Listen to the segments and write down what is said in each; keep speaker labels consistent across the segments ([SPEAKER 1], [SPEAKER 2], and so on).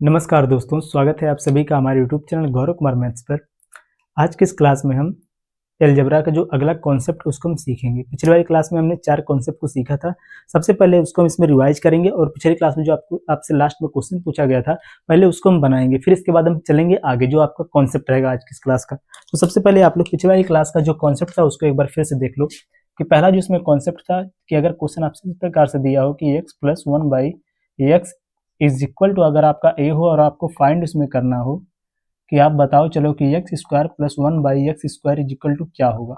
[SPEAKER 1] नमस्कार दोस्तों, स्वागत है आप सभी का हमारे YouTube channel Gaurav Kumar maths पर। आज की इस क्लास में हम अलजेब्रा का जो अगला कॉन्सेप्ट उसको हम सीखेंगे। पिछली वाली क्लास में हमने 4 कॉन्सेप्ट को सीखा था। सबसे पहले उसको हम इसमें रिवाइज करेंगे और पिछली क्लास में जो आपसे लास्ट में क्वेश्चन पूछा गया था, पहले उसको हम बनाएंगे, फिर इसके बाद हम चलेंगे आगे जो आपका कॉन्सेप्ट रहेगा आज की इस क्लास का। तो सबसे पहले आप लोग पिछली वाली क्लास का जो कॉन्सेप्ट था उसको एक बार फिर से देख लो कि पहला जो इसमें कॉन्सेप्ट था कि अगर क्वेश्चन आपसे इस प्रकार से दिया हो कि x plus 1/x is equal to, अगर आपका a हो और आपको फाइंड उसमें करना हो कि आप बताओ चलो कि x square plus 1/x square is equal to क्या होगा।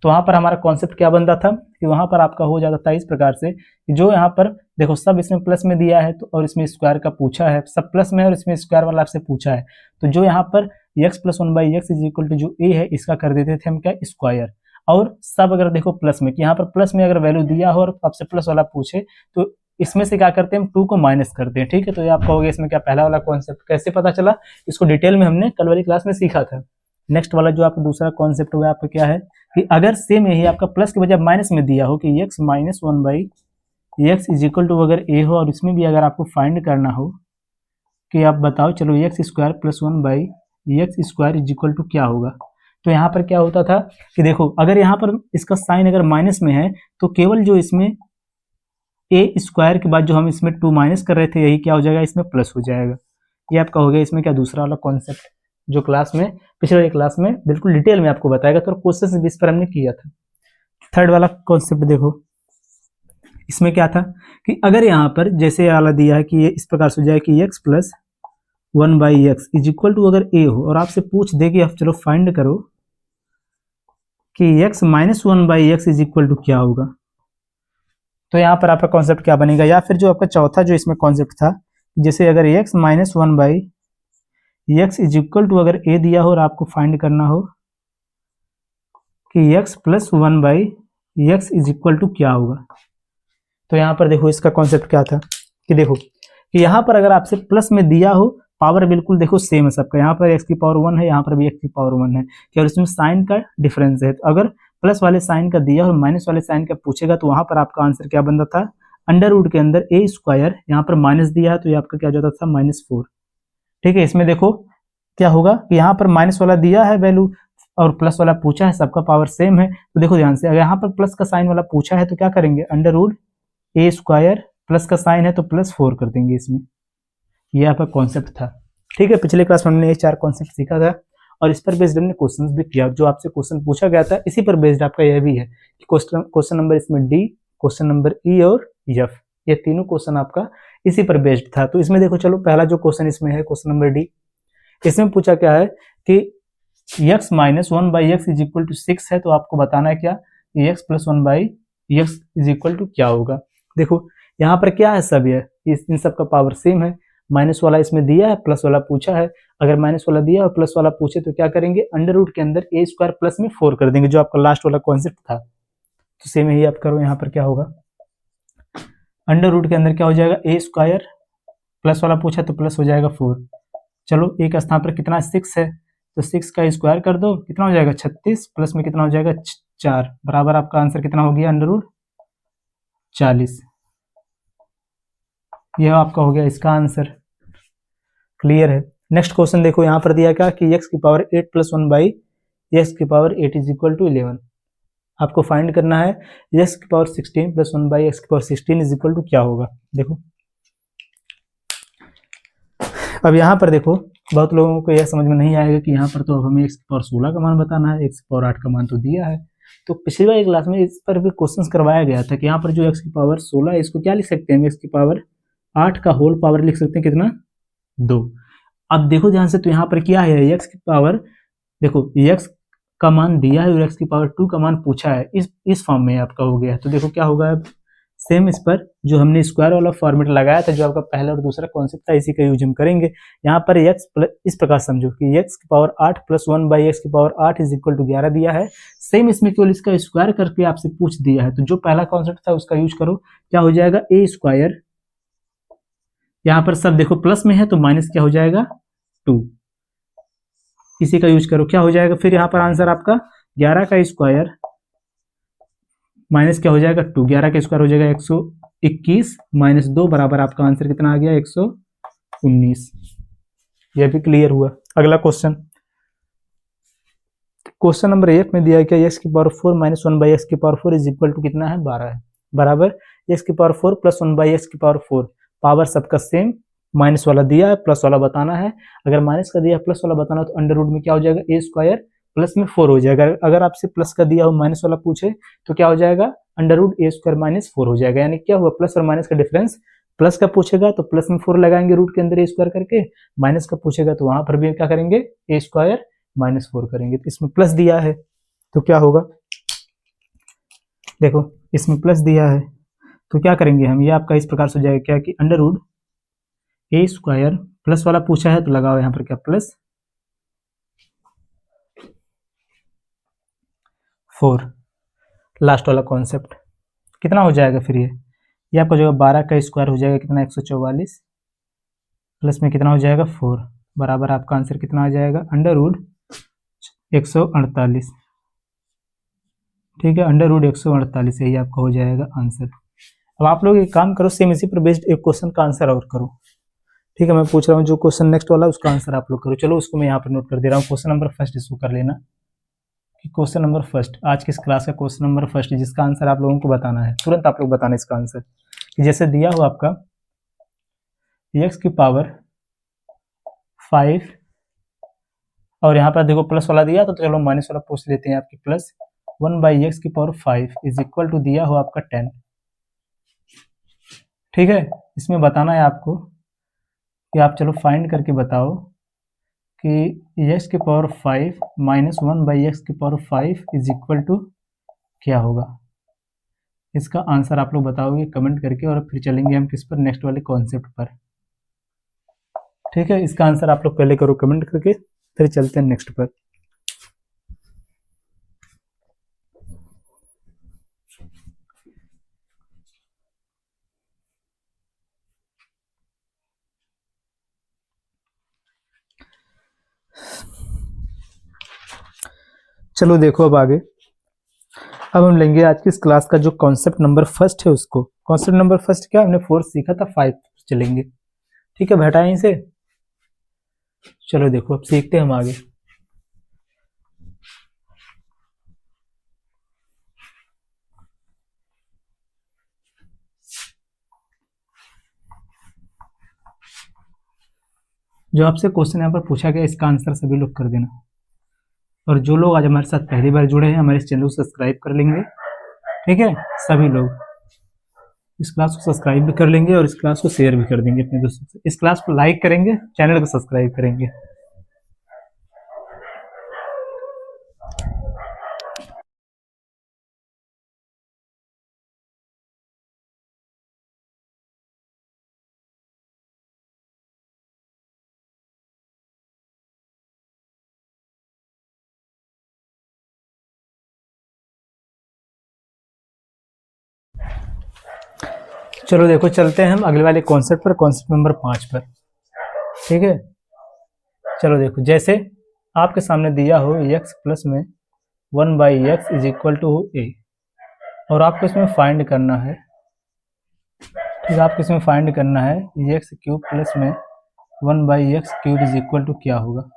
[SPEAKER 1] तो वहां पर हमारा कॉन्सेप्ट क्या बनता था कि वहां पर आपका हो जाता था इस प्रकार से कि जो यहाँ पर देखो सब इसमें प्लस में दिया है तो और इसमें स्क्वायर का पूछा है, सब प्लस में है और इसमें स्क्वायर वाला आपसे पूछा है, तो जो यहाँ पर x plus 1/x is equal to जो a है इसका कर देते थे हम क्या, स्क्वायर। और सब अगर देखो प्लस में, कि यहाँ पर प्लस में अगर वैल्यू दिया हो और आपसे प्लस वाला पूछे तो इसमें से क्या करते हैं, हम 2 को माइनस करते हैं। ठीक है, तो ये आपका हो गया इसमें क्या, पहला वाला कॉन्सेप्ट। कैसे पता चला, इसको डिटेल में हमने कल वाली क्लास में सीखा था। नेक्स्ट वाला जो आपका दूसरा कॉन्सेप्ट हुआ आपका क्या है कि अगर सेम यही आपका प्लस के बजाय माइनस में दिया हो कि x minus 1/x is equal to अगर a हो और इसमें भी अगर आपको फाइंड करना हो कि आप बताओ चलो x square plus 1/x square is equal to क्या होगा। तो यहाँ पर क्या होता था कि देखो अगर यहाँ पर इसका साइन अगर माइनस में है तो केवल जो इसमें a स्क्वायर के बाद जो हम इसमें 2 माइनस कर रहे थे यही क्या हो जाएगा, इसमें प्लस हो जाएगा। ये आपका हो गया इसमें क्या, दूसरा वाला कॉन्सेप्ट जो क्लास में पिछले वाली क्लास में बिल्कुल डिटेल में आपको बताएगा, तो क्वेश्चन भी इस पर हमने किया था। थर्ड वाला कॉन्सेप्ट देखो, इसमें क्या था कि अगर यहाँ पर जैसे वाला दिया है कि ये इस प्रकार से हो जाए कि x plus 1/x is equal to अगर a हो और आपसे पूछ दे कि आप चलो फाइंड करो कि x minus 1/x is equal to क्या होगा, तो यहाँ पर आपका कॉन्सेप्ट क्या बनेगा। या फिर जो आपका चौथा जो इसमें कॉन्सेप्ट था, जैसे अगर x minus 1/x is equal to अगर a दिया हो और आपको फाइंड करना हो कि x plus 1/x is equal to क्या होगा। तो यहाँ पर देखो इसका कॉन्सेप्ट क्या था कि देखो कि यहाँ पर अगर आपसे प्लस में दिया हो, पावर बिल्कुल देखो सेम है सबका, यहाँ पर x की पावर 1 है, यहाँ पर भी x की पावर 1 है, क्या इसमें साइन का डिफरेंस है। तो अगर प्लस वाले साइन का दिया और माइनस वाले साइन का पूछेगा तो वहां पर आपका आंसर क्या बनता था, अंडर रूट के अंदर a स्क्वायर, यहाँ पर माइनस दिया है तो ये आपका क्या जाता था, -4। ठीक है, इसमें देखो क्या होगा कि यहाँ पर माइनस वाला दिया है वैल्यू और प्लस वाला पूछा है, सबका पावर सेम है, तो देखो ध्यान से अगर यहाँ पर प्लस का साइन वाला पूछा है तो क्या करेंगे, under root a square, plus का साइन है तो +4 कर देंगे इसमें। ये आपका कॉन्सेप्ट था। ठीक है, पिछले क्लास में हमने ये 4 कॉन्सेप्ट सीखा था और इस पर बेस्ड हमने क्वेश्चंस भी किया। जो आपसे क्वेश्चन पूछा गया था इसी पर बेस्ड आपका यह भी है कि क्वेश्चन नंबर इसमें डी, क्वेश्चन नंबर ई और एफ, ये तीनों क्वेश्चन आपका इसी पर बेस्ड था। तो इसमें देखो चलो पहला जो क्वेश्चन इसमें है क्वेश्चन नंबर डी, इसमें पूछा क्या है कि x minus 1/x is equal to 6 है, तो आपको बताना है क्या, x plus 1/x is equal to क्या होगा। देखो यहाँ पर क्या है, सब ये इन सब का पावर सेम है, माइनस वाला इसमें दिया है, प्लस वाला पूछा है। अगर माइनस वाला दिया और प्लस वाला पूछे तो क्या करेंगे, अंडर रूट के अंदर a स्क्वायर प्लस में 4 कर देंगे, जो आपका लास्ट वाला कॉन्सेप्ट था। तो सेम ही आप करो, यहाँ पर क्या होगा, अंडर रूट के अंदर क्या हो जाएगा, a स्क्वायर, प्लस वाला पूछा तो प्लस हो जाएगा 4। चलो एक स्थान पर कितना 6 है तो 6 का स्क्वायर कर दो, कितना हो जाएगा 36, प्लस में कितना हो जाएगा 4, बराबर आपका आंसर कितना हो गया, अंडर रूट 40। यह आपका हो गया इसका आंसर। क्लियर है। नेक्स्ट क्वेश्चन देखो, यहाँ पर दिया क्या कि x की पावर 8 प्लस 1/x की पावर 8 इज इक्वल टू 11। आपको फाइंड करना है x की पावर 16 प्लस 1/x की पावर 16 इज इक्वल टू क्या होगा। देखो अब यहाँ पर देखो बहुत लोगों को यह समझ में नहीं आएगा कि यहाँ पर तो हमें x की पावर 16 का मान बताना है, x की पावर 8 का मान तो दिया है। तो पिछली वाली क्लास में इस पर भी क्वेश्चन करवाया गया था कि यहाँ पर जो x की पावर 16 है इसको क्या लिख सकते हैं, x की पावर 8 का होल पावर लिख सकते हैं, कितना 2। अब देखो ध्यान से, तो यहाँ पर क्या है, x की पावर, देखो x का मान दिया है और x की पावर 2 का मान पूछा है, इस फॉर्म में आपका हो गया। तो देखो क्या होगा, अब सेम इस पर जो हमने स्क्वायर वाला फॉर्मेट लगाया था, जो आपका पहला और दूसरा कॉन्सेप्ट था, इसी का यूज हम करेंगे। यहाँ पर x प्लस, इस प्रकार समझो कि x की पावर 8 प्लस 1/x की पावर 8 इज इक्वल टू 11 दिया है। सेम इसमें केवल इसका स्क्वायर करके आपसे पूछ दिया है, तो जो पहला कॉन्सेप्ट था उसका यूज करो, क्या हो जाएगा, a स्क्वायर, यहाँ पर सब देखो प्लस में है तो माइनस क्या हो जाएगा 2, इसी का यूज करो, क्या हो जाएगा फिर यहाँ पर आंसर आपका 11 का स्क्वायर माइनस क्या हो जाएगा 2, 11 का स्क्वायर हो जाएगा 121 माइनस 2, बराबर आपका आंसर कितना आ गया 122। 19। यह भी क्लियर हुआ। अगला क्वेश्चन, क्वेश्चन नंबर 1 में दिया है क्या एक्स की पावर 4 माइनस 1 बाई एक्स की पावर 4 इज इक्वल टू कितना है 12 है, बराबर एक्स की पावर 4 प्लस 1 बाई एक्स की पावर 4, पावर सबका सेम, माइनस वाला दिया है प्लस वाला बताना है। अगर माइनस का दिया प्लस वाला बताना तो अंडर रूट में क्या हो जाएगा ए स्क्वायर प्लस में 4 हो जाएगा। अगर आपसे प्लस का दिया हो माइनस वाला पूछे तो क्या हो जाएगा under root a square minus 4 हो जाएगा। यानी क्या हुआ प्लस और माइनस का डिफरेंस, प्लस का पूछेगा तो प्लस में 4 लगाएंगे रूट के अंदर ए स्क्वायर करके, माइनस का पूछेगा तो वहां पर भी क्या करेंगे ए स्क्वायर माइनस 4 करेंगे। तो इसमें प्लस दिया है तो क्या होगा, देखो इसमें प्लस दिया है तो क्या करेंगे हम, ये आपका इस प्रकार से हो जाएगा क्या कि under root a square plus वाला पूछा है तो लगाओ यहां पर क्या प्लस 4, लास्ट वाला कॉन्सेप्ट कितना हो जाएगा फिर ये आपका जो 12 का स्क्वायर हो जाएगा कितना 144 प्लस में कितना हो जाएगा 4, बराबर आपका आंसर कितना आ जाएगा अंडर रूट 148। ठीक है, अंडर रूट 148 यही आपका हो जाएगा आंसर। अब आप लोग एक काम करो, सेम इसी पर बेस्ड एक क्वेश्चन का आंसर और करो। ठीक है, मैं पूछ रहा हूँ जो क्वेश्चन नेक्स्ट वाला उसका आंसर आप लोग करो। चलो उसको मैं यहाँ पर नोट कर दे रहा हूँ। क्वेश्चन नंबर फर्स्ट इसको कर लेना कि क्वेश्चन नंबर फर्स्ट आज की इस क्लास का क्वेश्चन नंबर फर्स्ट जिसका आंसर आप लोगों को बताना है, तुरंत आप लोग बताना इसका आंसर कि जैसे दिया हो आपका एक्स की पावर 5 और यहाँ पर देखो प्लस वाला दिया तो चलो माइनस वाला पूछ लेते हैं आपकी प्लस 1 बाई एक्स की पावर 5 इज इक्वल टू दिया हो आपका 10। ठीक है, इसमें बताना है आपको कि आप चलो फाइंड करके बताओ कि एक्स की पावर 5 माइनस 1 बाई एक्स की पावर 5 इज इक्वल टू क्या होगा। इसका आंसर आप लोग बताओगे कमेंट करके और फिर चलेंगे हम किस पर, नेक्स्ट वाले कॉन्सेप्ट पर। ठीक है, इसका आंसर आप लोग पहले करो कमेंट करके, फिर चलते हैं नेक्स्ट पर। चलो देखो अब आगे, अब हम लेंगे आज की इस क्लास का जो कॉन्सेप्ट नंबर फर्स्ट है उसको। कॉन्सेप्ट नंबर फर्स्ट क्या हमने 4 सीखा था, 5 चलेंगे। ठीक है, बैठा यहीं से, चलो देखो अब सीखते हैं हम आगे। जो आपसे क्वेश्चन यहाँ पर पूछा गया इसका आंसर सभी लोग कर देना। और जो लोग आज हमारे साथ पहली बार जुड़े हैं हमारे इस चैनल को सब्सक्राइब कर लेंगे। ठीक है, सभी लोग इस क्लास को सब्सक्राइब भी कर लेंगे और इस क्लास को शेयर भी कर देंगे अपने दोस्तों से। इस क्लास को लाइक करेंगे, चैनल को सब्सक्राइब करेंगे। चलो देखो चलते हैं हम अगले वाले कॉन्सेप्ट पर, कॉन्सेप्ट नंबर 5 पर। ठीक है, चलो देखो जैसे आपके सामने दिया हो x प्लस में 1 by x is equal to a और आपको इसमें फाइंड करना है। ठीक है, आपको इसमें फाइंड करना है एक्स क्यूब प्लस में 1 by x cube is equal to क्या होगा।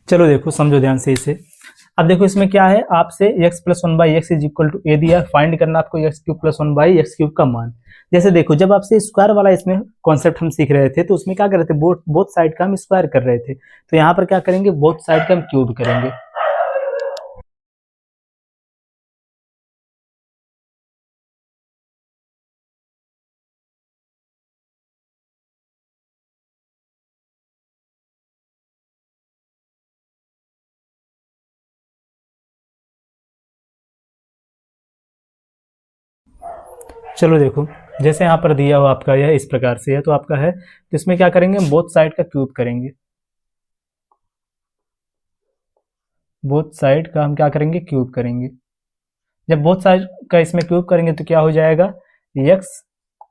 [SPEAKER 1] चलो देखो समझो ध्यान से इसे। अब देखो इसमें क्या है, आपसे x plus 1 by x is equal to a दिया, फाइंड करना आपको x cube plus 1 by x cube का मान। जैसे देखो जब आपसे स्क्वायर वाला इसमें कॉन्सेप्ट हम सीख रहे थे तो उसमें क्या कर रहे थे, बोथ साइड का हम स्क्वायर कर रहे थे, तो यहाँ पर क्या करेंगे बोथ साइड का हम क्यूब करेंगे। चलो देखो जैसे यहाँ पर दिया हो आपका यह इस प्रकार से है तो आपका है, तो इसमें क्या करेंगे हम बोथ साइड का क्यूब करेंगे। बोथ साइड का हम क्या करेंगे क्यूब करेंगे। जब बोथ साइड का इसमें क्यूब करेंगे तो क्या हो जाएगा x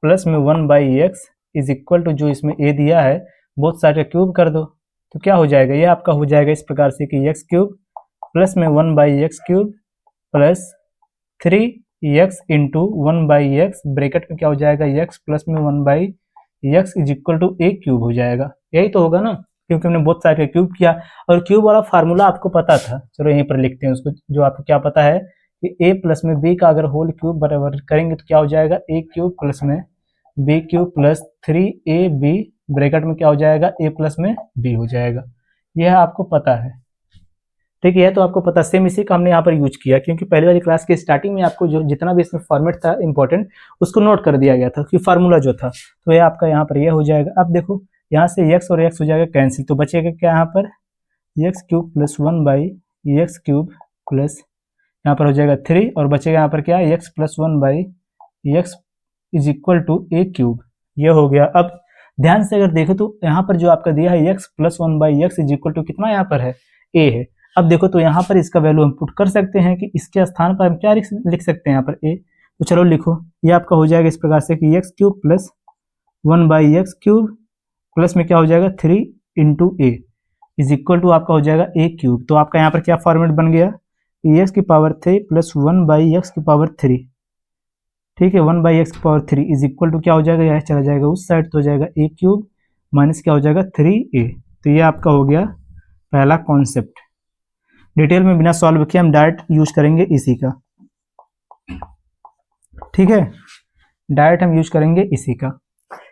[SPEAKER 1] प्लस में 1 by x is equal to जो इसमें a दिया है बोथ साइड का क्यूब कर दो तो क्या हो जाएगा, ये आपका हो जाएगा इस प्रकार से कि एक्स क्यूब प्लस में 1/x cube plus 3x into 1/x bracket में क्या हो जाएगा, x प्लस में 1/x is equal to a cube हो जाएगा। यही तो होगा ना, क्योंकि हमने बहुत सारे क्यूब किया और क्यूब वाला फार्मूला आपको पता था। चलो यहीं पर लिखते हैं उसको, जो आपको क्या पता है कि a प्लस में b का अगर होल क्यूब बराबर करेंगे तो क्या हो जाएगा, a क्यूब प्लस में b cube plus 3ab bracket में क्या हो जाएगा, a प्लस में b हो जाएगा। यह आपको पता है, ठीक है। तो आपको पता, सेम इसी का हमने यहाँ पर यूज किया, क्योंकि पहले वाली क्लास के स्टार्टिंग में आपको जो जितना भी इसमें फॉर्मेट था इंपॉर्टेंट उसको नोट कर दिया गया था कि फार्मूला जो था, तो ये आपका यहाँ पर यह हो जाएगा। अब देखो यहाँ से x और x हो जाएगा कैंसिल, तो बचेगा क्या यहाँ पर, x cube plus 1/x cube plus यहाँ पर हो जाएगा 3 और बचेगा यहाँ पर क्या, x plus 1/x is equal to a cube. ये हो गया। अब ध्यान से अगर देखो तो यहाँ पर जो आपका दिया है x plus 1/x is equal to कितना यहाँ पर है, a है। अब देखो तो यहाँ पर इसका वैल्यू हम पुट कर सकते हैं कि इसके स्थान पर हम क्या लिख सकते हैं यहाँ पर a। तो चलो लिखो, ये आपका हो जाएगा इस प्रकार से कि x cube plus 1/x cube plus में क्या हो जाएगा 3 into a is equal to आपका हो जाएगा ए क्यूब। तो आपका यहाँ पर क्या फॉर्मेट बन गया, एक्स की पावर 3 प्लस 1/x की पावर 3, ठीक है, 1/x की पावर 3 इज इक्वल टू क्या हो जाएगा, यह चला जाएगा उस साइड तो हो जाएगा ए क्यूब माइनस क्या हो जाएगा 3a। तो ये आपका हो गया पहला कॉन्सेप्ट। डिटेल में बिना सॉल्व किए हम डायरेक्ट यूज करेंगे इसी का, ठीक है, डायरेक्ट हम यूज करेंगे इसी का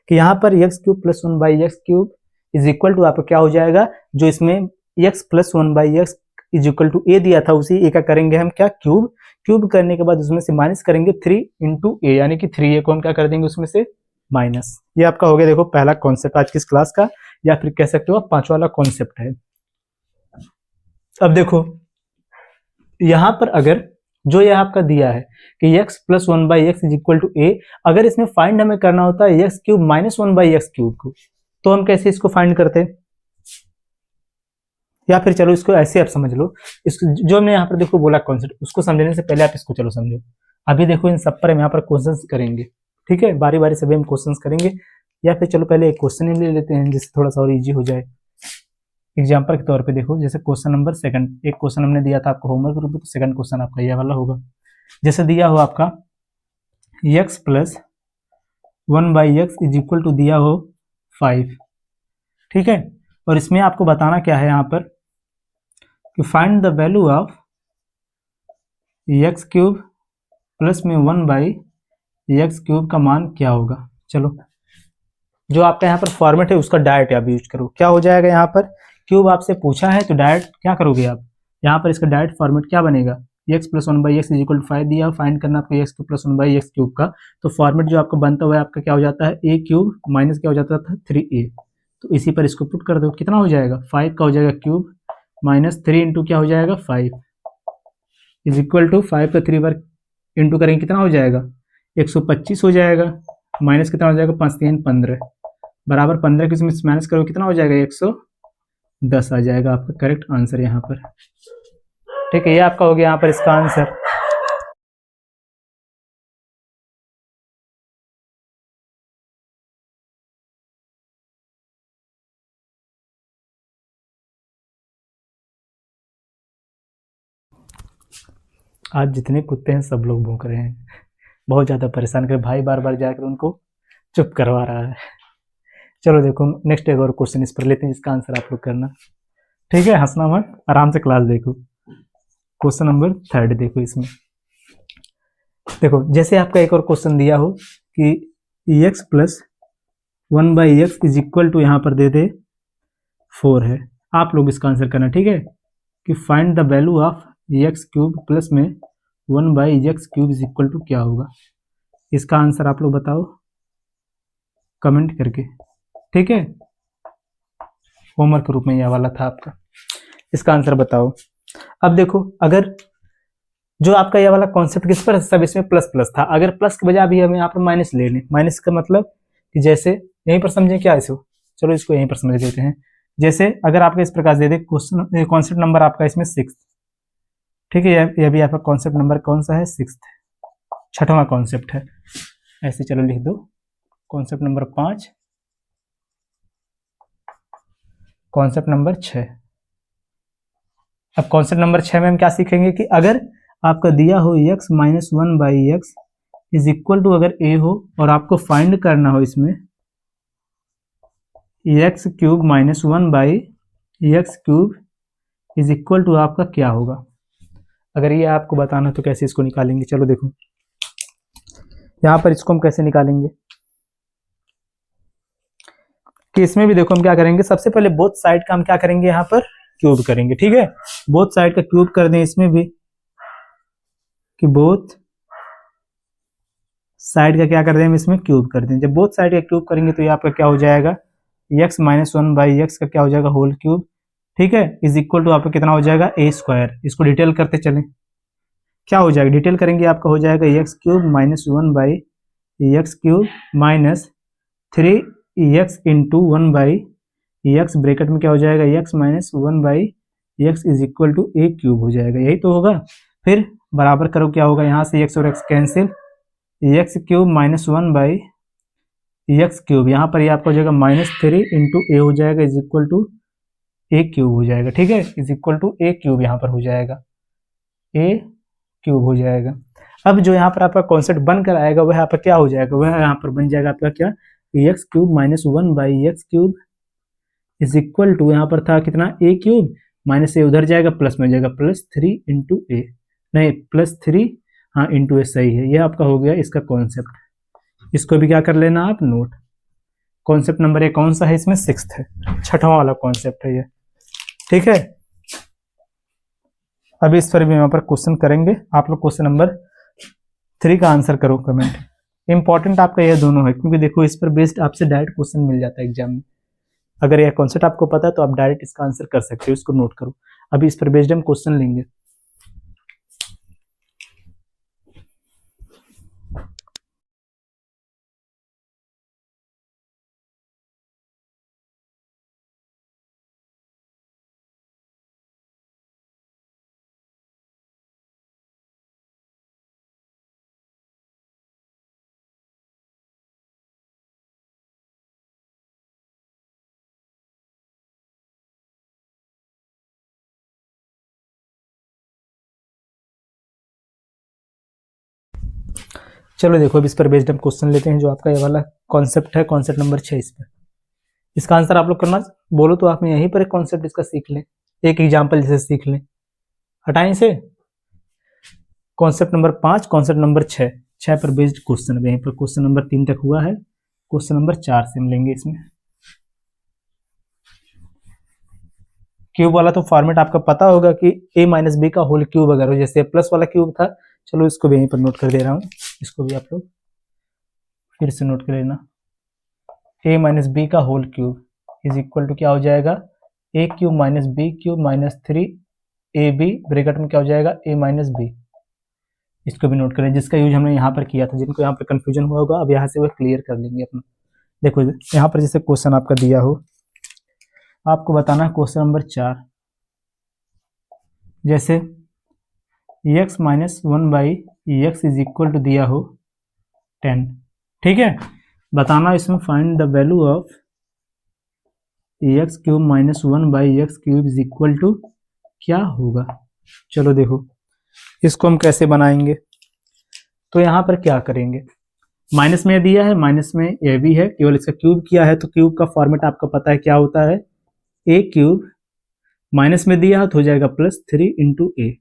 [SPEAKER 1] कि यहाँ पर x cube plus 1/x cube is equal to आपका क्या हो जाएगा, जो इसमें x plus 1/x is equal to a दिया था उसी ए का करेंगे हम क्या, क्यूब। क्यूब करने के बाद उसमें से माइनस करेंगे 3 इंटू ए, यानी कि 3a को हम क्या कर देंगे उसमें से माइनस। ये आपका हो गया देखो पहला कॉन्सेप्ट आज की इस क्लास का, या फिर कह सकते हो पांचवा वाला कॉन्सेप्ट है। अब देखो यहां पर अगर जो ये आपका दिया है कि x plus 1/x is equal to a, अगर इसमें फाइंड हमें करना होता है x cube minus 1/x cube को, तो हम कैसे इसको फाइंड करते, या फिर चलो इसको ऐसे आप समझ लो, इसको जो हमने यहाँ पर देखो बोला कॉन्सेप्ट, उसको समझने से पहले आप इसको चलो समझो। अभी देखो इन सब पर हम यहाँ पर क्वेश्चंस करेंगे, ठीक है, बारी बारी सभी हम क्वेश्चंस करेंगे, या फिर चलो पहले एक क्वेश्चन ही ले लेते हैं जिससे थोड़ा सा और इजी हो जाए। एग्जाम्पल के तौर पे देखो, जैसे क्वेश्चन नंबर सेकंड, एक क्वेश्चन हमने दिया था आपको होमवर्क रूप में, तो सेकंड क्वेश्चन आपका यह वाला होगा। जैसे दिया हो आपका x plus 1/x is equal to दिया हो 5, ठीक है, और इसमें आपको बताना क्या है यहाँ पर कि find the value of x cube plus में 1/x क्यूब का मान क्या होगा। चलो जो आपका यहाँ पर फॉर्मेट है उसका डायरेक्ट आप यूज करो, क्या हो जाएगा यहाँ पर, क्यूब आपसे पूछा है तो डायरेक्ट क्या करोगे आप, यहाँ पर इसका डायरेक्ट फॉर्मेट क्या बनेगा, x plus 1/x is equal to 5 दिया, फाइंड करना आपको x प्लस 1/x क्यूब का, तो फॉर्मेट जो आपका बनता हुआ है आपका क्या हो जाता है a क्यूब माइनस क्या हो जाता था 3a। तो इसी पर इसको पुट कर दो, कितना हो जाएगा 5 का हो जाएगा क्यूब माइनस 3 इंटू क्या हो जाएगा 5 इज इक्वल टू 5 का 3 बार इंटू करेंगे कितना हो जाएगा 125 हो जाएगा, माइनस कितना हो जाएगा 5 3 15 बराबर 15 के इसमें माइनस करो कितना हो जाएगा 110 आ जाएगा आपका करेक्ट आंसर यहाँ पर, ठीक है। ये आपका हो गया यहाँ पर इसका आंसर। आज जितने कुत्ते हैं सब लोग भौंक रहे हैं, बहुत ज़्यादा परेशान कर भाई, बार बार जाकर उनको चुप करवा रहा है। चलो देखो नेक्स्ट एक और क्वेश्चन इस पर लेते हैं, इसका आंसर आप लोग करना, ठीक है, हंसना मत, आराम से क्लास देखो। क्वेश्चन नंबर 3 देखो, इसमें देखो जैसे आपका एक और क्वेश्चन दिया हो कि x plus 1/x is equal to यहाँ पर दे दे 4 है, आप लोग इसका आंसर करना, ठीक है, कि find the value of x cube plus में 1/x cube is equal to क्या होगा। इसका आंसर आप लोग बताओ कमेंट करके, ठीक है, होमवर्क के रूप में यह वाला था आपका, इसका आंसर बताओ। अब देखो अगर जो आपका यह वाला कॉन्सेप्ट किस पर, सब इसमें प्लस प्लस था, अगर प्लस के बजाय अभी हमें यहाँ पर माइनस ले लें, माइनस का मतलब कि जैसे यहीं पर समझें क्या इसको, चलो इसको यहीं पर समझ देते हैं। जैसे अगर आपका इस प्रकार दे दे क्वेश्चन, कॉन्सेप्ट नंबर आपका इसमें 6, ठीक है, यह भी आपका कॉन्सेप्ट नंबर कौन सा है 6, छठवां कॉन्सेप्ट है, ऐसे चलो लिख दो कॉन्सेप्ट नंबर 5 कॉन्सेप्ट नंबर 6। अब कॉन्सेप्ट नंबर 6 में हम क्या सीखेंगे कि अगर आपका दिया हो x minus 1/x is equal to अगर a हो और आपको फाइंड करना हो इसमें x cube minus 1/x cube is equal to आपका क्या होगा। अगर ये आपको बताना तो कैसे इसको निकालेंगे, चलो देखो यहां पर इसको हम कैसे निकालेंगे कि इसमें भी देखो हम क्या करेंगे, सबसे पहले बोथ साइड का हम क्या करेंगे यहां पर क्यूब करेंगे। ठीक है, बोथ साइड का क्यूब कर दें इसमें भी कि बोथ साइड का क्या कर दें हम इसमें क्यूब कर दें। जब बोथ साइड का क्यूब करेंगे तो ये आपका क्या हो जाएगा x माइनस 1/x का क्या हो जाएगा होल क्यूब। ठीक है, इज इक्वल टू आपका कितना हो जाएगा a²। इसको डिटेल करते चलें, क्या हो जाएगा डिटेल करेंगे आपका हो जाएगा x cube minus 1/x cube minus 3x into 1/x bracket में क्या हो जाएगा x minus 1/x is equal to a cube हो जाएगा, यही तो होगा। फिर बराबर करो क्या होगा, यहाँ से x और x cancel, x cube minus 1/x cube यहाँ पर ये आपका हो जाएगा -3 इंटू a हो जाएगा is equal to a cube हो जाएगा। ठीक है, is equal to a cube यहाँ पर हो जाएगा, a क्यूब हो जाएगा। अब जो यहाँ पर आपका कॉन्सेप्ट बनकर आएगा वह यहाँ पर क्या हो जाएगा, वह यहाँ पर बन जाएगा आपका क्या x cube minus 1/x cube is equal to यहाँ पर था कितना a क्यूब माइनस a उधर जाएगा प्लस में हो जाएगा +3 इंटू a, नहीं +3 हाँ इंटू ए सही है। ये आपका हो गया इसका कॉन्सेप्ट, इसको भी क्या कर लेना आप नोट। कॉन्सेप्ट नंबर 1 कौन सा है इसमें 6th है, 6वां वाला कॉन्सेप्ट है ये। ठीक है, अभी इस पर भी यहाँ पर क्वेश्चन करेंगे, आप लोग क्वेश्चन नंबर 3 का आंसर करो कमेंट। इंपॉर्टेंट आपका ये दोनों है क्योंकि देखो इस पर बेस्ड आपसे डायरेक्ट क्वेश्चन मिल जाता है एग्जाम में। अगर यह कॉन्सेप्ट आपको पता है तो आप डायरेक्ट इसका आंसर कर सकते हो, इसको नोट करो। अभी इस पर बेस्ड हम क्वेश्चन लेंगे। चलो देखो अब इस पर बेस्ड हम क्वेश्चन लेते हैं, जो आपका ये वाला कॉन्सेप्ट है कॉन्सेप्ट नंबर 6। इस पर इसका आंसर आप लोग करना बोलो तो आप यहीं पर एक कॉन्सेप्ट इसका सीख लें, एक एग्जाम्पल जैसे सीख लें। हटाएं से कॉन्सेप्ट नंबर 5 कॉन्सेप्ट नंबर 6 पर बेस्ड क्वेश्चन है। यहीं पर क्वेश्चन नंबर 3 तक हुआ है, क्वेश्चन नंबर 4 से हम लेंगे। इसमें क्यूब वाला तो फॉर्मेट आपका पता होगा कि a माइनस बी का होल क्यूब अगर हो, जैसे प्लस वाला क्यूब था। चलो इसको भी यहीं पर नोट कर दे रहा हूँ, इसको भी आप लोग फिर से नोट कर लेना। a माइनस बी का whole cube is equal to क्या हो जाएगा a cube minus b cube minus 3ab bracket में क्या हो जाएगा a माइनस बी। इसको भी नोट करें, जिसका यूज हमने यहाँ पर किया था। जिनको यहाँ पर कंफ्यूजन हुआ होगा अब यहाँ से वो क्लियर कर लेंगे अपना। देखो यहाँ पर जैसे क्वेश्चन आपका दिया हो, आपको बताना है क्वेश्चन नंबर 4, जैसे x minus 1/x is equal to दिया हो 10। ठीक है, बताना इसमें find the value of x cube minus 1/x cube is equal to क्या होगा। चलो देखो इसको हम कैसे बनाएंगे, तो यहाँ पर क्या करेंगे, माइनस में दिया है, माइनस में ए भी है, केवल इसका क्यूब किया है तो क्यूब का फॉर्मेट आपको पता है क्या होता है, ए क्यूब माइनस में दिया है तो हो जाएगा +3 इंटू ए।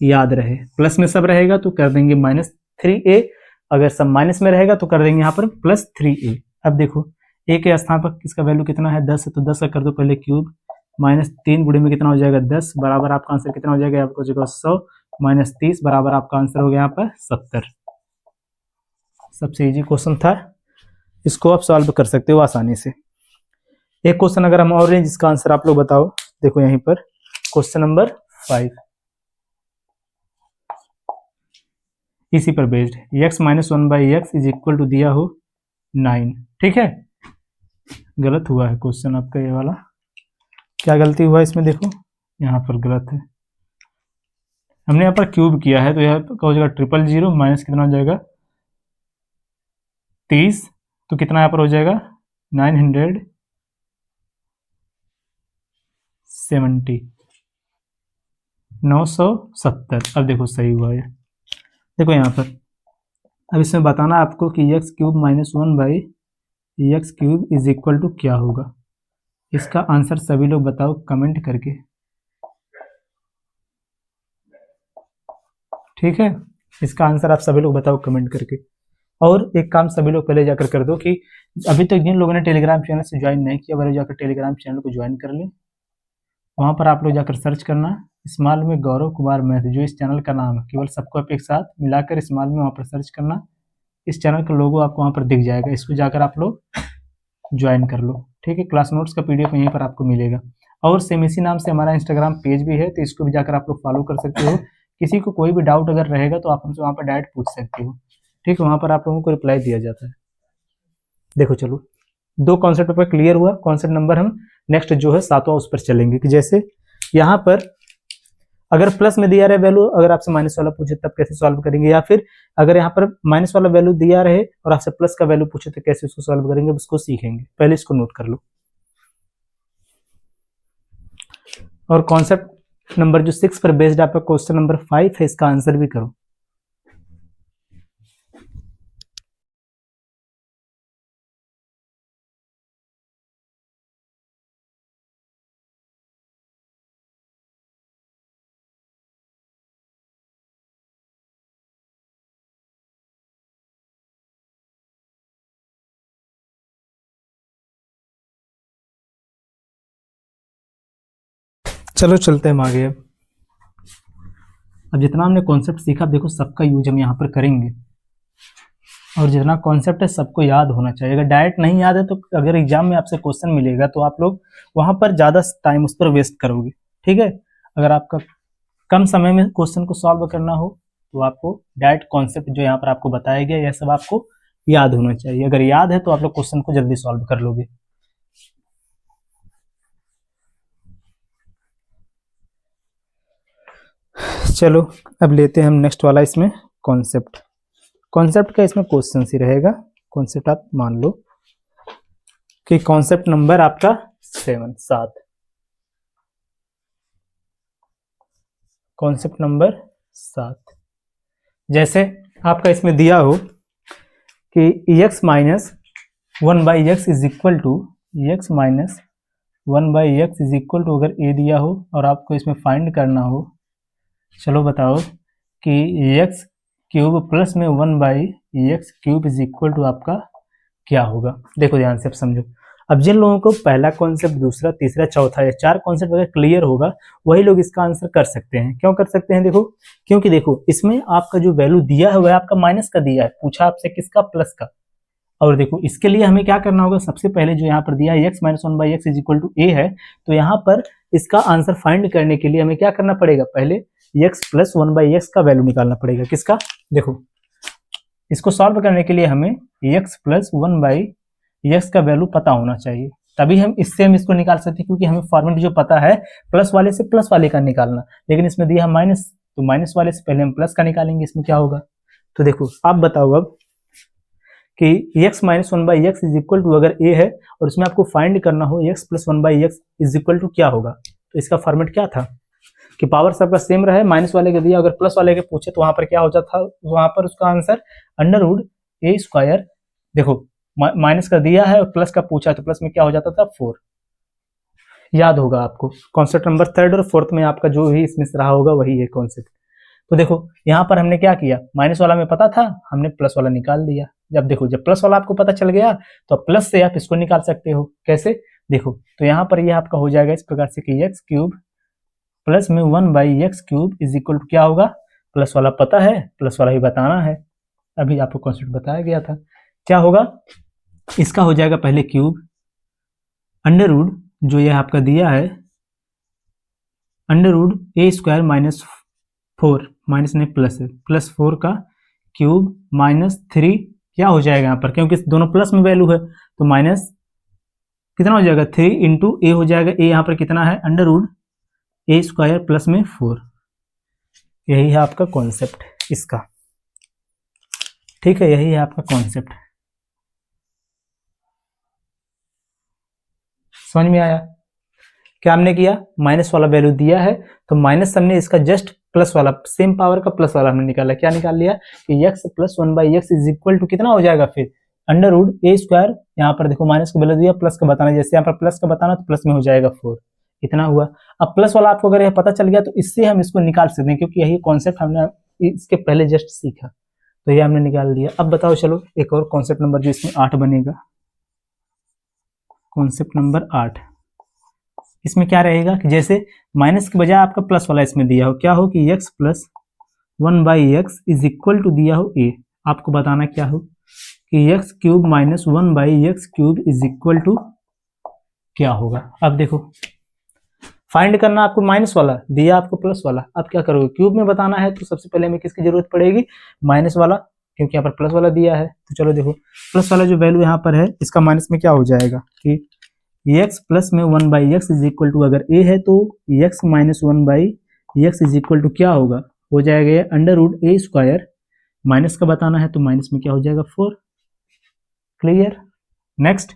[SPEAKER 1] याद रहे प्लस में सब रहेगा तो कर देंगे -3a, अगर सब माइनस में रहेगा तो कर देंगे यहाँ पर +3a। अब देखो a के स्थान पर इसका वैल्यू कितना है 10 है, तो 10 का कर दो पहले क्यूब, -3 गुणे में कितना हो जाएगा 10, बराबर आपका आंसर कितना हो जाएगा आपको हो जाएगा 100 -30 बराबर आपका आंसर हो गया यहाँ पर 70। सबसे इजी क्वेश्चन था, इसको आप सॉल्व कर सकते हो आसानी से। एक क्वेश्चन अगर हम और लें जिसका आंसर आप लोग बताओ, देखो यहीं पर क्वेश्चन नंबर 5 इसी पर based, x minus 1/x is equal to दिया हो 9। ठीक है, गलत हुआ है क्वेश्चन आपका ये वाला, क्या गलती हुआ इसमें देखो यहाँ पर गलत है, हमने यहाँ पर क्यूब किया है तो यह हो जाएगा 000 माइनस कितना हो जाएगा 30, तो कितना यहाँ पर हो जाएगा 900 70, 970। अब देखो सही हुआ ये, देखो यहाँ पर। अब इसमें बताना आपको कि x cube minus 1/x³ is equal to क्या होगा। इसका आंसर सभी लोग बताओ कमेंट करके, ठीक है। इसका आंसर आप सभी लोग बताओ कमेंट करके। और एक काम सभी लोग पहले जाकर कर दो कि अभी तक जिन लोगों ने टेलीग्राम चैनल से ज्वाइन नहीं किया वह जाकर टेलीग्राम चैनल को ज्वाइन कर लें। वहाँ पर आप लोग जाकर सर्च करना स्मॉल में गौरव कुमार मैथ, जो इस चैनल का नाम है। केवल सबको आप एक साथ मिलाकर स्मॉल में वहाँ पर सर्च करना। इस चैनल का लोगो आपको वहाँ पर दिख जाएगा, इसको जाकर आप लोग ज्वाइन कर लो, ठीक है। क्लास नोट्स का PDF यहीं पर आपको मिलेगा। और सेम इसी नाम से हमारा इंस्टाग्राम पेज भी है, तो इसको भी जाकर आप लोग फॉलो कर सकते हो। किसी को कोई भी डाउट अगर रहेगा तो आप हमसे वहाँ पर डायरेक्ट पूछ सकते हो, ठीक है। वहाँ पर आप लोगों को रिप्लाई दिया जाता है। देखो चलो, 2 कॉन्सेप्ट पेपर क्लियर हुआ। कॉन्सेप्ट नंबर हम नेक्स्ट जो है 7वां उस पर चलेंगे कि जैसे यहाँ पर अगर प्लस में दिया रहे वैल्यू, अगर आपसे माइनस वाला पूछे तब कैसे सॉल्व करेंगे, या फिर अगर यहाँ पर माइनस वाला वैल्यू दिया रहे और आपसे प्लस का वैल्यू पूछे तो कैसे उसको सॉल्व करेंगे, उसको सीखेंगे। पहले इसको नोट कर लो। और कॉन्सेप्ट नंबर जो 6 पर बेस्ड आपका क्वेश्चन नंबर 5 है, इसका आंसर भी करो। चलो चलते हैं हम आगे। अब जितना हमने कॉन्सेप्ट सीखा, देखो सबका यूज हम यहाँ पर करेंगे। और जितना कॉन्सेप्ट है सबको याद होना चाहिए। अगर डायरेक्ट नहीं याद है तो अगर एग्जाम में आपसे क्वेश्चन मिलेगा तो आप लोग वहाँ पर ज़्यादा टाइम उस पर वेस्ट करोगे, ठीक है। अगर आपका कम समय में क्वेश्चन को सॉल्व करना हो तो आपको डायरेक्ट कॉन्सेप्ट जो यहाँ पर आपको बताया गया यह सब आपको याद होना चाहिए। अगर याद है तो आप लोग क्वेश्चन को जल्दी सॉल्व कर लोगे। चलो अब लेते हैं हम नेक्स्ट वाला इसमें कॉन्सेप्ट। कॉन्सेप्ट का इसमें क्वेश्चन ही रहेगा। कॉन्सेप्ट आप मान लो कि कॉन्सेप्ट नंबर आपका 7। कॉन्सेप्ट नंबर 7 जैसे आपका इसमें दिया हो कि x minus 1/x is equal to x minus 1/x is equal to, अगर a दिया हो और आपको इसमें फाइंड करना हो, चलो बताओ कि x³ प्लस में 1/x³ इज इक्वल टू आपका क्या होगा। देखो ध्यान से आप समझो। अब जिन लोगों को पहला कॉन्सेप्ट, दूसरा, तीसरा, चौथा या 4 कॉन्सेप्ट अगर क्लियर होगा वही लोग इसका आंसर कर सकते हैं। क्यों कर सकते हैं? देखो, क्योंकि देखो इसमें आपका जो वैल्यू दिया है वह आपका माइनस का दिया है, पूछा आपसे किसका, प्लस का। और देखो इसके लिए हमें क्या करना होगा, सबसे पहले जो यहाँ पर दिया है x minus 1/x is equal to a है, तो यहाँ पर इसका आंसर फाइंड करने के लिए हमें क्या करना पड़ेगा, पहले x प्लस 1/x का वैल्यू निकालना पड़ेगा। किसका? देखो इसको सॉल्व करने के लिए हमें x प्लस 1/x का वैल्यू पता होना चाहिए, तभी हम इससे हम इसको निकाल सकते हैं, क्योंकि हमें फॉर्मेट जो पता है प्लस वाले से प्लस वाले का निकालना। लेकिन इसमें दिया है माइनस, तो माइनस वाले से पहले हम प्लस का निकालेंगे। इसमें क्या होगा, तो देखो आप बताओ अब कि x minus 1/x is equal to, अगर a है और इसमें आपको फाइंड करना हो x plus 1/x is equal to क्या होगा, तो इसका फॉर्मेट क्या था कि पावर सबका सेम रहे, माइनस वाले के दिया, अगर प्लस वाले के पूछे तो वहां पर क्या हो जाता, वहां पर उसका आंसर √a²। देखो माइनस का दिया है और प्लस का पूछा तो प्लस में क्या हो जाता था, 4। याद होगा आपको, कॉन्सेप्ट नंबर 3rd और 4th में आपका जो भी इसमें रहा होगा वही है कॉन्सेप्ट। तो देखो यहाँ पर हमने क्या किया, माइनस वाला में पता था, हमने प्लस वाला निकाल दिया। जब देखो जब प्लस वाला आपको पता चल गया तो प्लस से आप इसको निकाल सकते हो। कैसे? देखो तो यहाँ पर यह आपका हो जाएगा इस प्रकार से कि x³ प्लस में 1/x³ इज इक्वल टू क्या होगा, प्लस वाला पता है, प्लस वाला ही बताना है, अभी आपको कॉन्सेप्ट बताया गया था। क्या होगा, इसका हो जाएगा पहले क्यूब, अंडर रूट जो यह आपका दिया है, √a² माइनस 4, माइनस नहीं प्लस है, प्लस 4 का क्यूब माइनस 3 क्या हो जाएगा यहाँ पर, क्योंकि दोनों प्लस में वैल्यू है तो माइनस कितना हो जाएगा, 3 इंटू ए हो जाएगा। ए यहाँ पर कितना है, √a² प्लस में 4। यही है आपका कॉन्सेप्ट इसका, ठीक है, यही है आपका कॉन्सेप्ट। समझ में आया क्या हमने किया, माइनस वाला वैल्यू दिया है तो माइनस हमने इसका जस्ट प्लस वाला, सेम पावर का प्लस वाला हमने निकाला। क्या निकाल लिया कि x plus 1/x is equal to कितना हो जाएगा फिर अंडर रूट ए स्क्वायर, यहाँ पर देखो माइनस का वैल्यू दिया, प्लस का बताना, जैसे यहाँ पर प्लस का बताना तो प्लस में हो जाएगा 4, इतना हुआ। अब प्लस वाला आपको अगर यह पता चल गया तो इससे हम इसको निकाल सकते हैं, क्योंकि यही कॉन्सेप्ट हमने इसके पहले जस्ट सीखा, तो ये हमने निकाल दिया। अब बताओ चलो एक और कॉन्सेप्ट नंबर जो इसमें 8 बनेगा, कॉन्सेप्ट नंबर 8। इसमें क्या रहेगा कि जैसे माइनस के बजाय आपका प्लस वाला इसमें दिया हो, क्या हो कि x plus 1/x is equal to दिया हो a, आपको बताना क्या हो कि x cube minus 1/x cube is equal to क्या होगा। अब देखो फाइंड करना आपको माइनस वाला दिया, आपको प्लस वाला, अब क्या करोगे, क्यूब में बताना है तो सबसे पहले हमें किसकी जरूरत पड़ेगी, माइनस वाला, क्योंकि यहाँ पर प्लस वाला दिया है। तो चलो देखो प्लस वाला जो वैल्यू यहाँ पर है इसका माइनस में क्या हो जाएगा कि x प्लस में 1/x इज इक्वल टू, अगर a है तो x minus 1/x is equal to क्या होगा, हो जाएगा under root a square, minus का बताना है तो माइनस में क्या हो जाएगा 4। क्लियर। नेक्स्ट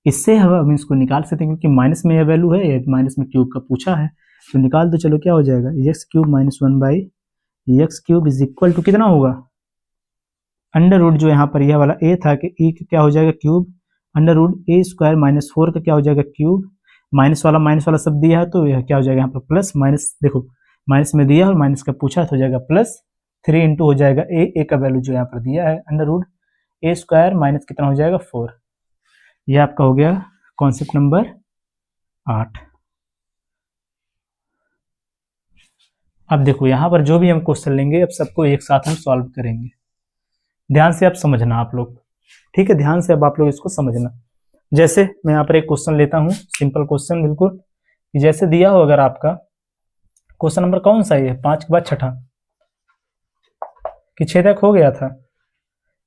[SPEAKER 1] इससे हम इसको निकाल सकते हैं, क्योंकि माइनस में यह वैल्यू है, माइनस में क्यूब का पूछा है तो निकाल दो। चलो क्या हो जाएगा, x cube minus 1/x cube is equal to कितना होगा, अंडर रूट जो यहाँ पर यह वाला a था कि e क्या हो जाएगा cube, under root a square minus 4 का क्या हो जाएगा क्यूब, माइनस वाला सब दिया है तो यह क्या हो जाएगा यहाँ पर प्लस माइनस, देखो माइनस में दिया और माइनस का पूछा तो हो जाएगा प्लस 3 इंटू हो जाएगा ए का वैल्यू जो यहाँ पर दिया है under root a square minus कितना हो जाएगा 4। यह आपका हो गया कॉन्सेप्ट नंबर 8। अब देखो यहाँ पर जो भी हम क्वेश्चन लेंगे अब सबको एक साथ हम सॉल्व करेंगे, ध्यान से आप समझना आप लोग, ठीक है, ध्यान से अब आप लोग इसको समझना। जैसे मैं यहाँ पर एक क्वेश्चन लेता हूँ, सिंपल क्वेश्चन बिल्कुल, जैसे दिया हो अगर आपका क्वेश्चन नंबर कौन सा है, 5 के बाद छठा कि 6 तक हो गया था,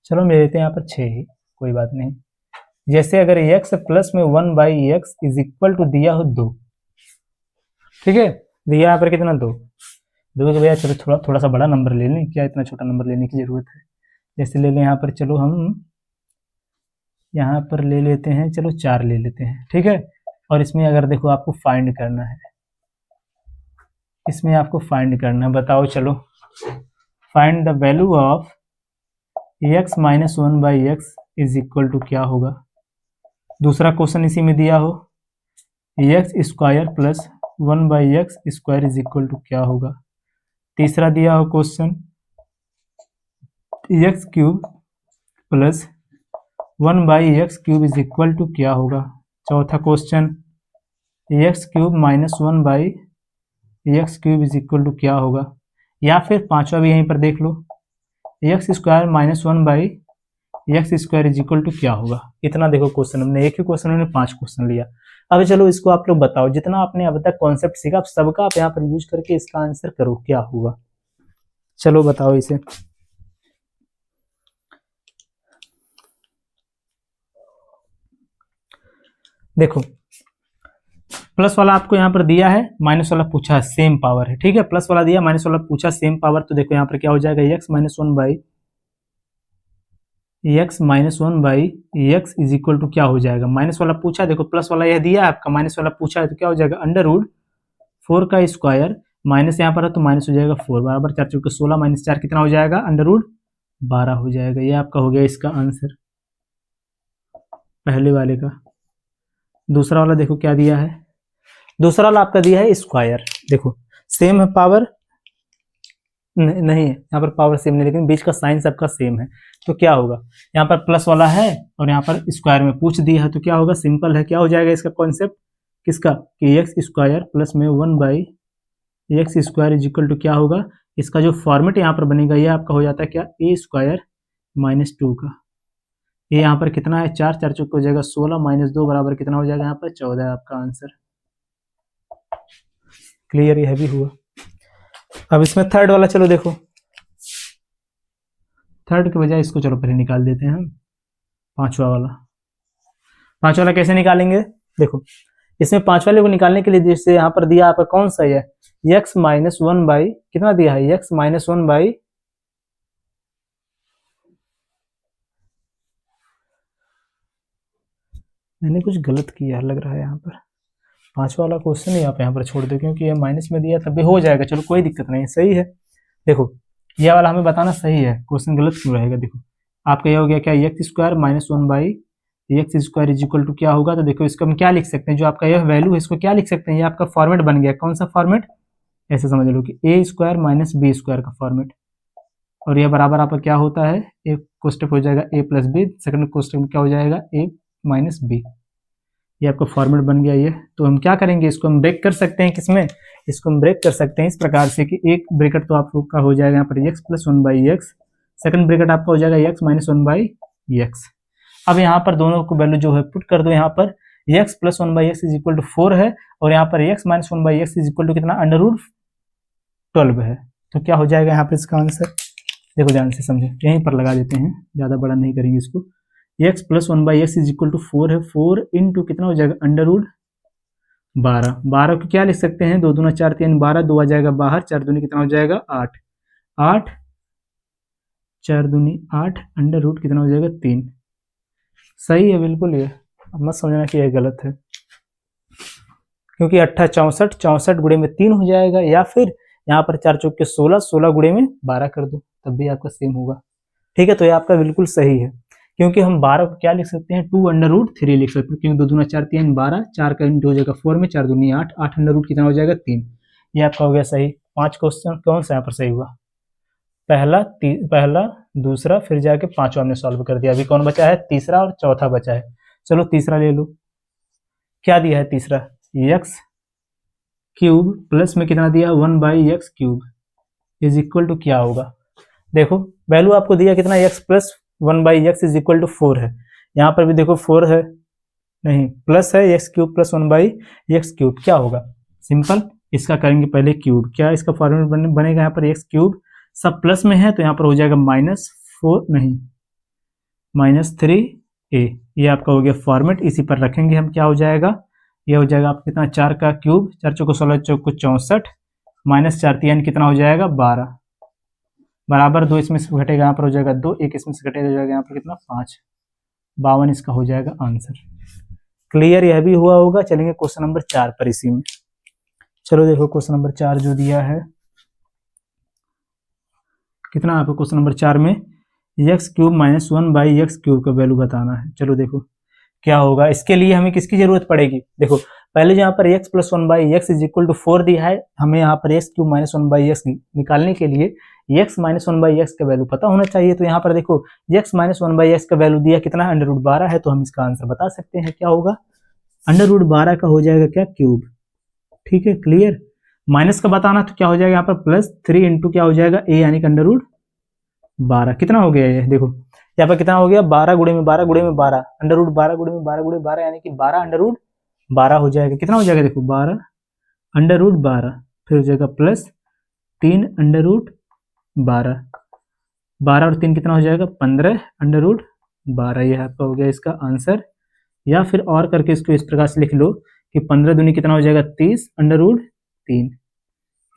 [SPEAKER 1] चलो ले लेते हैं यहाँ पर 6 ही, कोई बात नहीं। जैसे अगर x प्लस में 1/x इज इक्वल टू दिया हो 2, ठीक है, दिया यहाँ पर कितना 2 के भैया चलो थोड़ा सा बड़ा नंबर ले लें, क्या इतना छोटा नंबर लेने की जरूरत है। जैसे ले लें यहाँ पर, चलो हम यहाँ पर ले लेते हैं, चलो 4 ले लेते हैं, ठीक है। और इसमें अगर देखो आपको फाइंड करना है, इसमें आपको फाइंड करना है, बताओ चलो, find the value of x minus 1/x is equal to क्या होगा। दूसरा क्वेश्चन इसी में दिया हो x square plus 1/x square is equal to क्या होगा। तीसरा दिया हो question x cube plus 1/x cube is equal to क्या होगा। चौथा question x cube minus 1/x cube is equal to क्या होगा। या फिर पांचवा भी यहीं पर देख लो, x square minus 1/x square is equal to क्या होगा। इतना देखो क्वेश्चन, हमने एक ही क्वेश्चन हमने 5 क्वेश्चन लिया। अब चलो इसको आप लोग बताओ, जितना आपने अब तक कॉन्सेप्ट सीखा आप सबका आप यहाँ पर यूज करके इसका आंसर करो क्या होगा। चलो बताओ इसे। देखो प्लस वाला आपको यहाँ पर दिया है, माइनस वाला पूछा है, सेम पावर है, ठीक है, प्लस वाला दिया माइनस वाला पूछा सेम पावर, तो देखो यहाँ पर क्या हो जाएगा x minus 1/x is equal to क्या हो जाएगा। माइनस वाला पूछा, देखो प्लस वाला यह दिया है आपका, माइनस वाला पूछा है तो क्या हो जाएगा अंडर रूट 4 का स्क्वायर, माइनस यहाँ पर है तो माइनस हो जाएगा 4 बराबर 4 चौके 16 माइनस 4 कितना हो जाएगा अंडर रूट 12 हो जाएगा। ये आपका हो गया इसका आंसर पहले वाले का। दूसरा वाला देखो क्या दिया है, दूसरा वाला आपका दिया है स्क्वायर, देखो सेम है पावर, नहीं है यहाँ पर पावर सेम नहीं, लेकिन बीच का साइन सबका सेम है, तो क्या होगा यहाँ पर प्लस वाला है और यहाँ पर स्क्वायर में पूछ दिया है तो क्या होगा, सिंपल है, क्या हो जाएगा इसका कॉन्सेप्ट किसका कि एक्स स्क्वायर प्लस में 1/x square is equal to क्या होगा। इसका जो फॉर्मेट यहाँ पर बनेगा ये आपका हो जाता है क्या ए स्क्वायर माइनस 2 का, ये यहाँ पर कितना है 4 4 चौके हो जाएगा 16 माइनस 2 बराबर कितना हो जाएगा यहाँ पर 14 है आपका आंसर। क्लियर, यह भी हुआ। अब इसमें थर्ड वाला चलो देखो, थर्ड के बजाय इसको चलो पहले निकाल देते हैं हम, पांचवा वाला कैसे निकालेंगे। देखो इसमें पांच वाले को निकालने के लिए जैसे यहाँ पर दिया आपका कौन सा है x माइनस 1 बाई कितना दिया है x माइनस 1 बाई मैंने कुछ गलत किया लग रहा है यहाँ पर, 5 वाला क्वेश्चन ही आप यहाँ पर छोड़ दो, क्योंकि ये माइनस में दिया तब भी हो जाएगा, चलो कोई दिक्कत नहीं, सही है। देखो ये वाला हमें बताना सही है, क्वेश्चन गलत क्यों रहेगा। देखो आपका ये हो गया क्या, x square minus 1/x² is equal to क्या होगा। तो देखो इसको हम क्या लिख सकते हैं, जो आपका यह वैल्यू है इसको क्या लिख सकते हैं, ये आपका फॉर्मेट बन गया। कौन सा फॉर्मेट, ऐसे समझ लो कि a² माइनस b² का फॉर्मेट, और यह बराबर आपका क्या होता है, एक कोष्टक हो जाएगा a प्लस बी, सेकंड कोष्टक में क्या हो जाएगा a माइनस बी। ये आपका फॉर्मेट बन गया ये। तो हम क्या करेंगे, इसको हम ब्रेक कर सकते हैं किसमें, इसको हम ब्रेक कर सकते हैं इस प्रकार से कि एक ब्रैकेट तो आप लोग का हो जाएगा यहाँ पर x plus 1/x, second bracket आपका हो जाएगा x माइनस 1/x। अब यहाँ पर दोनों को वैल्यू जो है पुट कर दो, यहाँ पर x plus 1/x is equal to 4 है, और यहाँ पर x minus 1/x is equal to कितना, √12 है। तो क्या हो जाएगा यहाँ पर इसका आंसर, देखो ध्यान से समझे, यहीं पर लगा देते हैं, ज़्यादा बड़ा नहीं करेंगे इसको। x plus 1/x is equal to 4 है, 4 इंटू कितना हो जाएगा, √12। 12 को क्या लिख सकते हैं, 2 दूना 4 3 12, 2 आ जाएगा बाहर, 4 दूनी कितना हो जाएगा 8, 8 4 दूनी 8, अंडर रूट कितना हो जाएगा 3। सही है बिल्कुल ये, अब मत समझना कि यह गलत है, क्योंकि 8 64, 64 गुणे में 3 हो जाएगा, या फिर यहाँ पर 4 चौके 16, 16 गुणे में 12 कर दो, तब भी आपका सेम होगा। ठीक है, तो ये आपका बिल्कुल सही है, क्योंकि हम 12 को क्या लिख सकते हैं, 2√3 लिख सकते हैं, क्योंकि 2 दूना 4 3 12, 4 का इंटू हो जाएगा 4 में, 4 दूनी 8, 8 अंडर रूट कितना हो जाएगा 3। ये आपका हो गया सही। 5 क्वेश्चन कौन सा यहाँ पर सही हुआ, पहला दूसरा, फिर जाके 5वां हमने सॉल्व कर दिया। अभी कौन बचा है, तीसरा और चौथा बचा है। चलो तीसरा ले लो, क्या दिया है तीसरा, x³ प्लस में कितना दिया 1/x³ इज इक्वल टू क्या होगा। देखो वैल्यू आपको दिया कितना, x plus 1/x is equal to 4 है, यहाँ पर भी देखो 4 है, नहीं प्लस है, x³ प्लस 1/x³, क्या होगा, सिंपल इसका करेंगे पहले क्यूब, क्या इसका फॉर्मूला बनेगा, यहाँ पर x³ सब प्लस में है तो यहाँ पर हो जाएगा -4 नहीं -3a, ये आपका हो गया फॉर्मेट। इसी पर रखेंगे हम, क्या हो जाएगा, ये हो जाएगा आपका कितना, 4 का क्यूब, 4 चौको 16, चौको 64, -4 3 कितना हो जाएगा 12, बराबर 2 इसमें से घटेगा, यहाँ पर हो जाएगा 2, 1 इसमें से घटेगा, जाएगा यहाँ पर कितना 5, 52 इसका हो जाएगा आंसर। क्लियर यह भी हुआ होगा। चलेंगे क्वेश्चन नंबर 4 पर इसी में। चलो देखो क्वेश्चन नंबर 4 जो दिया है, कितना आपको क्वेश्चन नंबर 4 में x³ माइनस 1/x³ का वैल्यू बताना है। चलो देखो क्या होगा, इसके लिए हमें किसकी जरूरत पड़ेगी, देखो पहले यहाँ पर x plus 1/x is equal to 4 दिया है, हमें यहाँ पर x³ माइनस 1/x निकालने के लिए x माइनस 1/x का वैल्यू पता होना चाहिए। तो यहाँ पर देखो x माइनस 1/x का वैल्यू दिया कितना, √12 है, तो हम इसका आंसर बता सकते हैं, क्या होगा, √12 का हो जाएगा क्या, क्यूब। ठीक है क्लियर। माइनस का बताना तो क्या हो जाएगा यहाँ पर +3 इंटू क्या हो जाएगा a, यानी कि √12 कितना हो गया ये, देखो यहाँ पर कितना हो गया, 12 गुणे में 12 गुणे में 12, √12 गुणे में 12 गुणे 12, यानी कि 12 √12 हो जाएगा, कितना हो जाएगा, देखो 12 √12, फिर हो जाएगा +3 √12, 12 और 3 कितना हो जाएगा 15 √12, यह आपका हो गया इसका आंसर। या फिर और करके इसको इस प्रकार से लिख लो कि 15 दूनी कितना हो जाएगा 30 √3,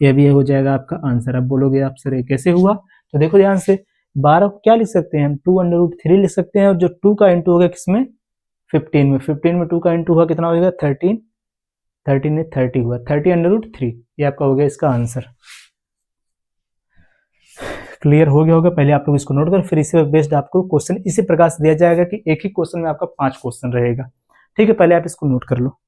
[SPEAKER 1] यह भी हो जाएगा आपका आंसर। अब बोलोगे आप सर ये कैसे हुआ, तो देखो ध्यान से, 12 को क्या लिख सकते हैं हम, 2 √3 लिख सकते हैं, और जो 2 का इंटू हो गया किसमें, 15 में, 15 में 2 का इंटू हुआ कितना हो जाएगा 13, 13 में 30 हुआ, 30 √3, ये आपका हो गया इसका आंसर। क्लियर हो गया होगा। पहले आप लोग इसको नोट कर, फिर इसी बेस्ड आपको क्वेश्चन इसी प्रकार से दिया जाएगा कि एक ही क्वेश्चन में आपका 5 क्वेश्चन रहेगा। ठीक है, पहले आप इसको नोट कर लो।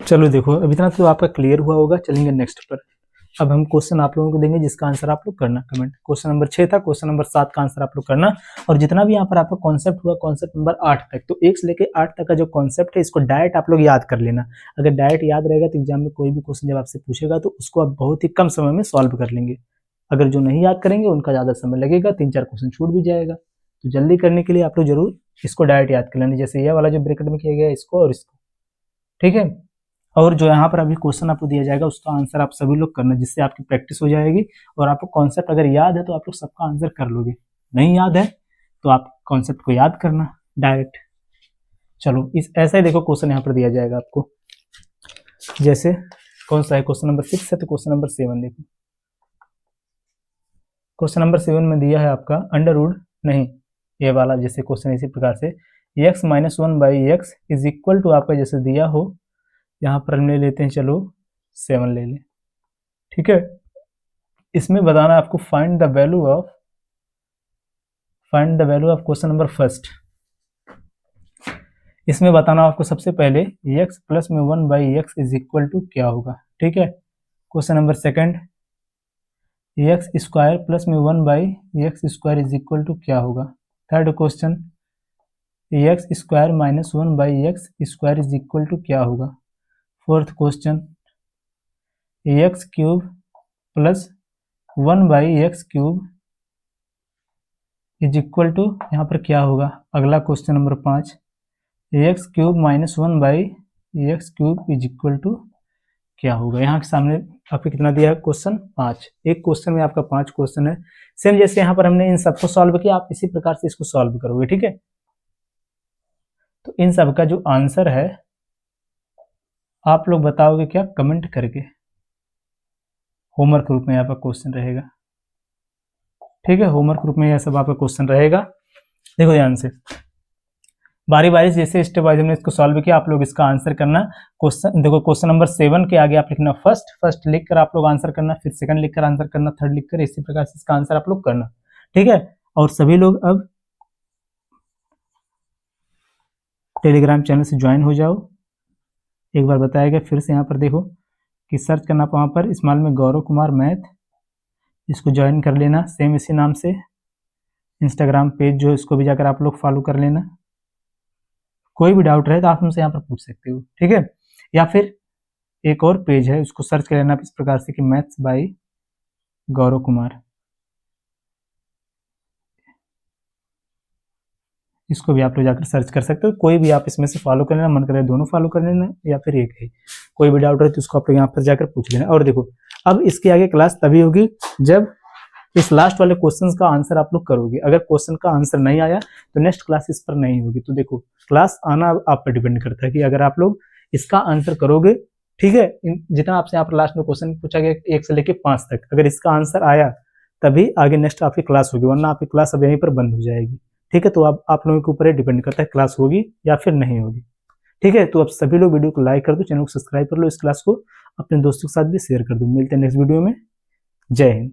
[SPEAKER 1] चलो देखो अब इतना तो आपका क्लियर हुआ होगा, चलेंगे नेक्स्ट पर। अब हम क्वेश्चन आप लोगों को देंगे जिसका आंसर आप लोग करना कमेंट। क्वेश्चन नंबर 6 था, क्वेश्चन नंबर 7 का आंसर आप लोग करना। और जितना भी यहाँ पर आपका कॉन्सेप्ट हुआ कॉन्सेप्ट नंबर 8 तक, तो 1 से लेकर 8 तक का जो कॉन्सेप्ट है इसको डायरेक्ट आप लोग याद कर लेना। अगर डायरेक्ट याद रहेगा तो एग्जाम में कोई भी क्वेश्चन जब आपसे पूछेगा तो उसको आप बहुत ही कम समय में सॉल्व कर लेंगे। अगर जो नहीं याद करेंगे उनका ज़्यादा समय लगेगा, 3-4 क्वेश्चन छूट भी जाएगा। तो जल्दी करने के लिए आप लोग जरूर इसको डायरेक्ट याद कर लेना, जैसे ये वाला जो ब्रैकेट में किया गया है इसको और इसको, ठीक है। और जो यहाँ पर अभी क्वेश्चन आपको दिया जाएगा उसका आंसर आप सभी लोग करना, जिससे आपकी प्रैक्टिस हो जाएगी और आपको कॉन्सेप्ट अगर याद है तो आप लोग सबका आंसर कर लोगे, नहीं याद है तो आप कॉन्सेप्ट को याद करना डायरेक्ट। चलो इस ऐसा ही देखो क्वेश्चन यहाँ पर दिया जाएगा आपको, जैसे कौन सा है क्वेश्चन नंबर 6 है तो क्वेश्चन नंबर 7 देखो। क्वेश्चन नंबर 7 में दिया है आपका अंडर रूट, नहीं ये वाला जैसे क्वेश्चन इसी प्रकार से x - 1/x is equal to आपका जैसे दिया हो, यहाँ पर हम ले लेते हैं, चलो 7 ले लें, ठीक है। इसमें बताना है आपको find the value of question number first. इसमें बताना आपको सबसे पहले x प्लस में 1/x इज इक्वल टू क्या होगा, ठीक है। Question number second x square plus में 1/x square is equal to क्या होगा। Third question x square minus 1/x square is equal to क्या होगा। Fourth question x cube plus 1/x cube is equal to यहाँ पर क्या होगा। अगला question number 5 x cube minus 1/x cube is equal to क्या होगा। यहाँ के सामने आपको कितना दिया है क्वेश्चन 5, एक क्वेश्चन में आपका 5 क्वेश्चन है। सेम जैसे यहाँ पर हमने इन सबको सॉल्व किया, आप इसी प्रकार से इसको सॉल्व करोगे, ठीक है। तो इन सब का जो आंसर है आप लोग बताओगे क्या, कमेंट करके। होमवर्क रूप में यहाँ पर क्वेश्चन रहेगा, ठीक है। होमवर्क रूप में यह सब आपका क्वेश्चन रहेगा। देखो ध्यान से बारी बारी जैसे स्टेप वाइज हमने इसको सॉल्व किया, आप लोग इसका आंसर करना। क्वेश्चन देखो क्वेश्चन नंबर 7 के आगे आप लिखना फर्स्ट लिखकर आप लोग आंसर करना, फिर सेकंड लिखकर आंसर करना, थर्ड लिखकर, इसी प्रकार से इसका आंसर आप लोग करना, ठीक है। और सभी लोग अब टेलीग्राम चैनल से ज्वाइन हो जाओ। एक बार बताया गया फिर से यहाँ पर देखो कि सर्च करना वहाँ पर स्मॉल में गौरव कुमार मैथ, इसको ज्वाइन कर लेना, सेम इसी नाम से इंस्टाग्राम पेज जो है इसको भी जाकर आप लोग फॉलो कर लेना। कोई भी डाउट रहे तो आप हमसे यहाँ पर पूछ सकते हो, ठीक है। या फिर एक और पेज है उसको सर्च कर लेना इस प्रकार से कि मैथ्स बाय गौरव कुमार, इसको भी आप लोग जाकर सर्च कर सकते हो। कोई भी आप इसमें से फॉलो कर लेना, मन करे दोनों फॉलो कर लेना या फिर एक है। कोई भी डाउट रहे तो उसको आप लोग यहाँ पर जाकर पूछ लेना। और देखो अब इसके आगे क्लास तभी होगी जब इस लास्ट वाले क्वेश्चंस का आंसर आप लोग करोगे। अगर क्वेश्चन का आंसर नहीं आया तो नेक्स्ट क्लास इस पर नहीं होगी। तो देखो क्लास आना आप पर डिपेंड करता है कि अगर आप लोग इसका आंसर करोगे, ठीक है। जितना आपसे यहाँ पर लास्ट में क्वेश्चन पूछा गया 1 से लेकर 5 तक, अगर इसका आंसर आया तभी आगे नेक्स्ट आपकी क्लास होगी, वरना आपकी क्लास अब यहीं पर बंद हो जाएगी, ठीक है। तो अब आप लोगों के ऊपर डिपेंड करता है क्लास होगी या फिर नहीं होगी, ठीक है। तो अब सभी लोग वीडियो को लाइक कर दो, चैनल को सब्सक्राइब कर लो, इस क्लास को अपने दोस्तों के साथ भी शेयर कर दो। मिलते हैं नेक्स्ट वीडियो में। जय हिंद।